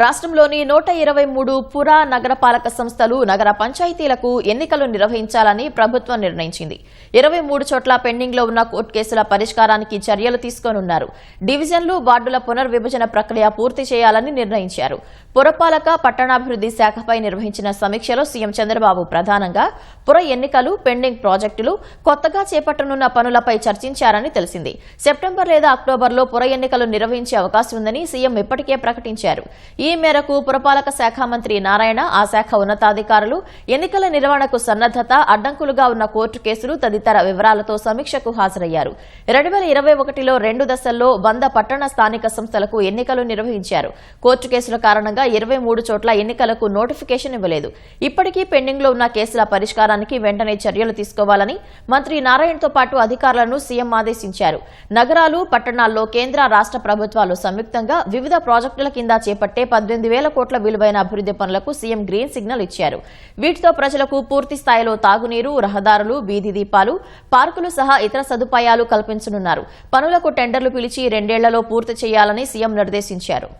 రాష్ట్రంలోని 123 పుర నగరపాలక సంస్థలు నగర పంచాయతీలకు ఎన్నికలు నిర్వహించాలని ప్రభుత్వం నిర్ణయించింది. 23 చోట్ల పెండింగ్ లో ఉన్న కోర్టు కేసుల పరిష్కారానికి చర్యలు తీసుకోనున్నారు. డివిజన్లు వార్డుల పునర్విభజన ప్రక్రియ పూర్తి చేయాలని నిర్ణయించారు. పురపాలక పట్టణాభివృద్ది శాఖపై నిర్వహించిన సమీక్షలో సీఎం చంద్రబాబు ప్రధానంగా పుర ఎన్నికలు, పెండింగ్ ప్రాజెక్టులు, కొత్తగా చేపట్టనున్న పనులపై చర్చించారని తెలిసింది. సెప్టెంబర్ లేదా అక్టోబర్లో పుర ఎన్నికలు నిర్వహించే అవకాశం ఉందని సీఎం ఇప్పటికే ప్రకటించారు. ఈ మేరకు పురపాలక శాఖ మంత్రి నారాయణ, ఆ శాఖ ఉన్నతాధికారులు ఎన్నికల నిర్వహణకు సన్నద్దత, అడ్డంకులుగా ఉన్న కోర్టు కేసులు తదితర వివరాలతో సమీక్షకు హాజరయ్యారు. 2021లో 2 దశల్లో 100 పట్టణ స్థానిక సంస్థలకు ఎన్నికలు నిర్వహించారు. కోర్టు కేసుల కారణంగా 23 చోట్ల ఎన్నికలకు నోటిఫికేషన్ ఇవ్వలేదు. ఇప్పటికీ పెండింగ్ లో ఉన్న కేసుల పరిష్కారానికి వెంటనే చర్యలు తీసుకోవాలని మంత్రి నారాయణతో పాటు అధికారులను సీఎం ఆదేశించారు. నగరాలు, పట్టణాల్లో కేంద్ర, రాష్ట్ర ప్రభుత్వాలు సంయుక్తంగా వివిధ ప్రాజెక్టుల కింద చేపట్టే 18,000 కోట్ల విలువైన అభివృద్ది పనులకు సీఎం గ్రీన్ సిగ్నల్ ఇచ్చారు. వీటితో ప్రజలకు పూర్తి స్థాయిలో తాగునీరు, రహదారులు, వీధి దీపాలు, పార్కులు సహా ఇతర సదుపాయాలు కల్పించనున్నారు. పనులకు టెండర్లు పిలిచి 2 ఏళ్లలో పూర్తి చేయాలని సీఎం నిర్దేశించారు.